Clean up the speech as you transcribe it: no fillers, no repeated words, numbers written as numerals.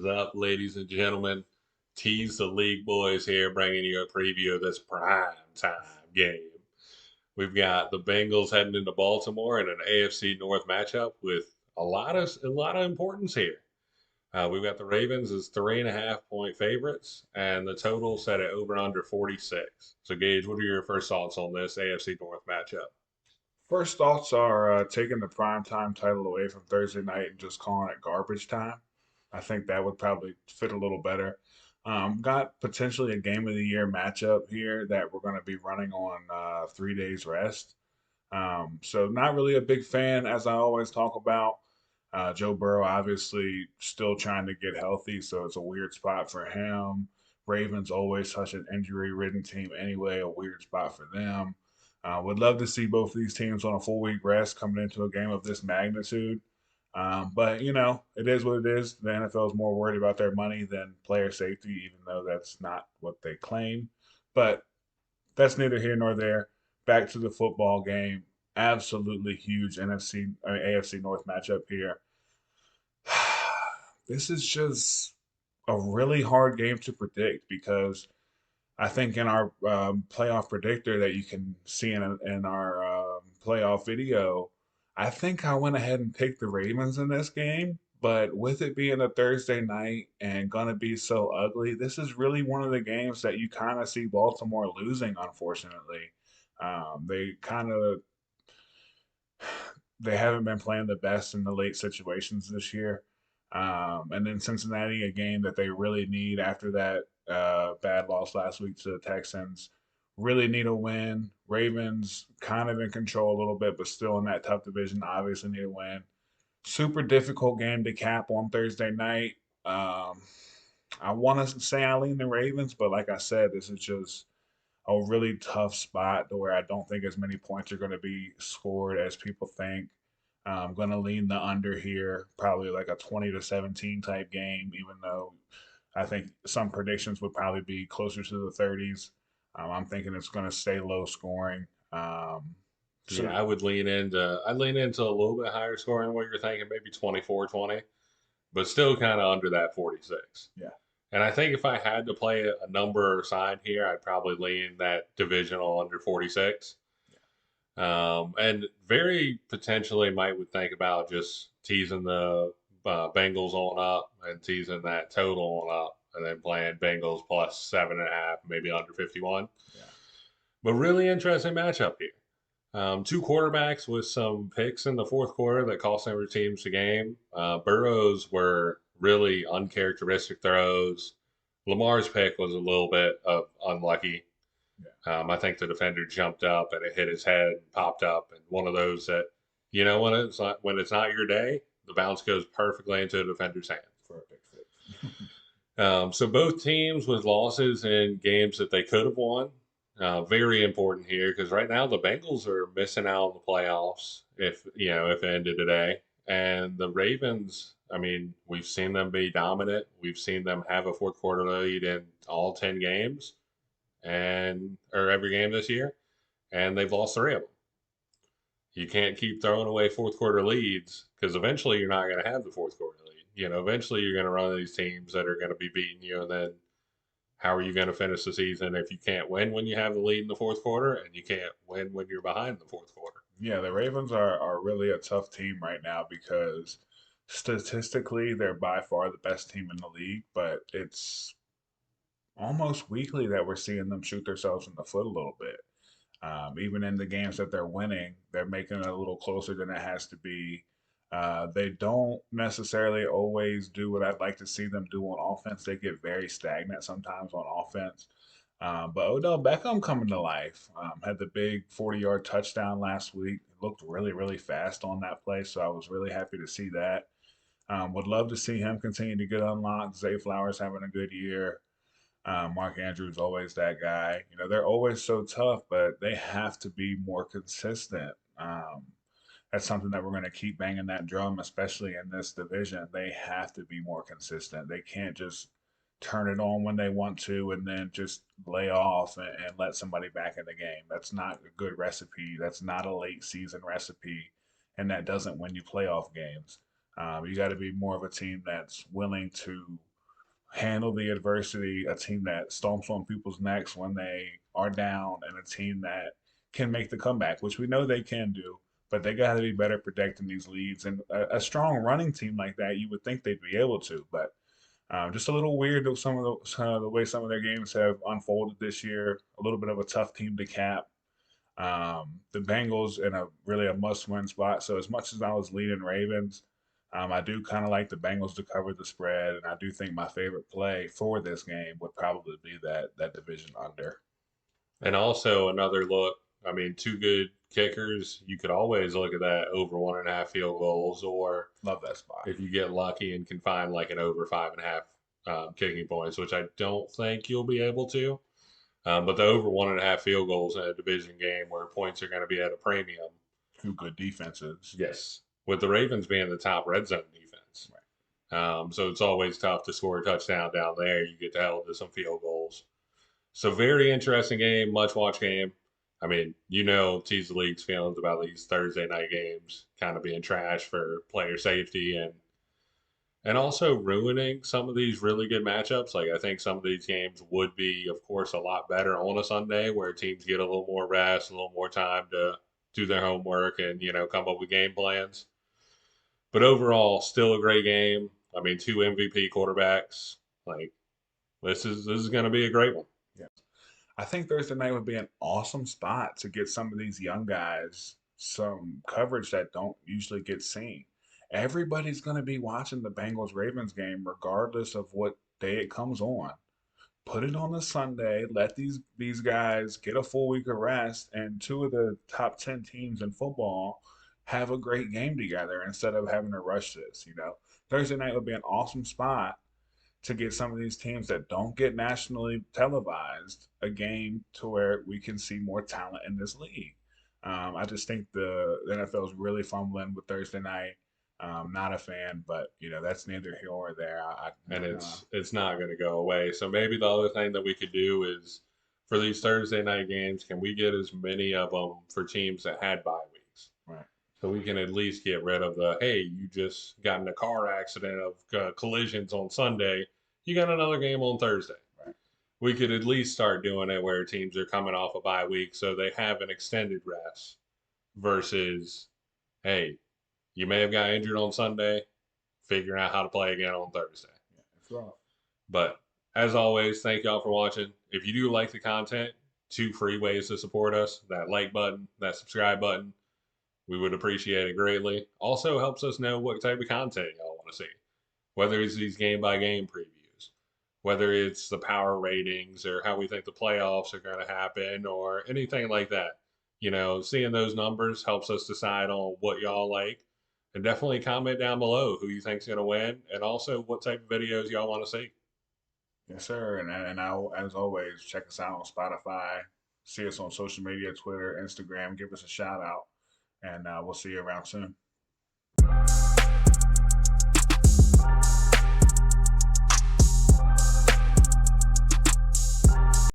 is up, ladies and gentlemen? Tease the League Boys here, bringing you a preview of this prime time game. We've got the Bengals heading into Baltimore in an AFC North matchup with a lot of importance here. We've got the Ravens as 3.5 point favorites, and the total set at over under 46. So, Gage, what are your first thoughts on this AFC North matchup? First thoughts are taking the primetime title away from Thursday night and just calling it garbage time. I think that would probably fit a little better. Got potentially a game of the year matchup here that we're going to be running on 3 days rest. So not really a big fan, as I always talk about. Joe Burrow obviously still trying to get healthy, so it's a weird spot for him. Ravens always such an injury-ridden team anyway, a weird spot for them. Would love to see both of these teams on a full week rest coming into a game of this magnitude. But it is what it is. The NFL is more worried about their money than player safety, even though that's not what they claim. But that's neither here nor there. Back to the football game. Absolutely huge AFC North matchup here. This is just a really hard game to predict because I think in our playoff predictor that you can see in our playoff video, I think I went ahead and picked the Ravens in this game. But with it being a Thursday night and going to be so ugly, this is really one of the games that you kind of see Baltimore losing, unfortunately. They kind of they haven't been playing the best in the late situations this year. And then Cincinnati, a game that they really need after that bad loss last week to the Texans, really need a win. Ravens kind of in control a little bit, but still in that tough division, obviously need a win. Super difficult game to cap on Thursday night. I want to say I lean the Ravens, but like I said, this is just a really tough spot to where I don't think as many points are going to be scored as people think. I'm going to lean the under here, probably like a 20-17 type game, even though I think some predictions would probably be closer to the 30s. I'm thinking it's going to stay low scoring. So, Yeah, I'd lean into a little bit higher scoring than what you're thinking, maybe 24-20, but still kind of under that 46. yeah, And I think if I had to play a number or side here, I'd probably lean that divisional under 46. And very potentially might would think about just teasing the Bengals on up and teasing that total on up and then playing Bengals plus 7.5, maybe under 51. yeah. But really interesting matchup here. Two quarterbacks with some picks in the fourth quarter that cost their teams the game. Burrow's were really uncharacteristic throws. Lamar's pick was a little bit of unlucky. I think the defender jumped up and it hit his head and popped up, and one of those that, when it's not your day, the bounce goes perfectly into the defender's hands. Perfect fit. So both teams with losses in games that they could have won. Very important here because right now the Bengals are missing out on the playoffs if it ended today, and the Ravens. I mean, we've seen them be dominant. We've seen them have a fourth quarter lead in all 10 games, and or every game this year, and they've lost three of them. You can't keep throwing away fourth quarter leads because eventually you're not going to have the fourth quarter lead. Eventually you're going to run these teams that are going to be beating you, and then how are you going to finish the season if you can't win when you have the lead in the fourth quarter and you can't win when you're behind the fourth quarter? Yeah, the Ravens are really a tough team right now because statistically they're by far the best team in the league, but it's almost weekly that we're seeing them shoot themselves in the foot a little bit. Even in the games that they're winning, they're making it a little closer than it has to be. They don't necessarily always do what I'd like to see them do on offense. They get very stagnant sometimes on offense. But Odell Beckham coming to life. Had the big 40-yard touchdown last week. Looked really, really fast on that play, so I was really happy to see that. Would love to see him continue to get unlocked. Zay Flowers having a good year. Mark Andrews always that guy. They're always so tough, but they have to be more consistent. That's something that we're going to keep banging that drum, especially in this division. They have to be more consistent. They can't just turn it on when they want to and then just lay off and let somebody back in the game. That's not a good recipe. That's not a late season recipe, and that doesn't win you playoff games. You got to be more of a team that's willing to handle the adversity, a team that stomps on people's necks when they are down, and a team that can make the comeback, which we know they can do. But they got to be better protecting these leads. And a strong running team like that, you would think they'd be able to. But just a little weird of the way some of their games have unfolded this year. A little bit of a tough team to cap. The Bengals in a really a must-win spot. So as much as I was leading Ravens, I do kind of like the Bengals to cover the spread, and I do think my favorite play for this game would probably be that division under. And also another look. I mean, two good kickers. You could always look at that over 1.5 field goals, or Love that spot. if you get lucky and can find like an over 5.5 kicking points, which I don't think you'll be able to. But the over 1.5 field goals in a division game where points are going to be at a premium. Two good defenses. Yes, with the Ravens being the top red zone defense. So it's always tough to score a touchdown down there. You get held to some field goals. So very interesting game, much watch game. I mean, Tease the League's feelings about these Thursday night games kind of being trash for player safety and also ruining some of these really good matchups. Like I think some of these games would be, of course, a lot better on a Sunday where teams get a little more rest, a little more time to do their homework and come up with game plans. But overall, still a great game. I mean, two MVP quarterbacks. Like this is going to be a great one. Yeah. I think Thursday night would be an awesome spot to get some of these young guys some coverage that don't usually get seen. Everybody's going to be watching the Bengals Ravens game regardless of what day it comes on. Put it on a Sunday, let these guys get a full week of rest, and two of the top 10 teams in football have a great game together instead of having to rush this. Thursday night would be an awesome spot to get some of these teams that don't get nationally televised a game to where we can see more talent in this league. I just think the NFL is really fumbling with Thursday night. Not a fan, but that's neither here or there. And it's not going to go away. So maybe the other thing that we could do is for these Thursday night games, can we get as many of them for teams that had bye weeks? Right. So we can at least get rid of the hey, you just got in a car accident of collisions on Sunday. You got another game on Thursday. Right. We could at least start doing it where teams are coming off a bye week, so they have an extended rest versus hey, you may have got injured on Sunday, figuring out how to play again on Thursday. Yeah, that's rough. But as always, thank y'all for watching. If you do like the content, two free ways to support us: that like button, that subscribe button. We would appreciate it greatly. Also helps us know what type of content y'all want to see. Whether it's these game by game previews, whether it's the power ratings or how we think the playoffs are going to happen or anything like that. Seeing those numbers helps us decide on what y'all like. And definitely comment down below who you think's going to win and also what type of videos y'all want to see. Yes, sir. And as always, check us out on Spotify. See us on social media, Twitter, Instagram. Give us a shout out, and we'll see you around soon.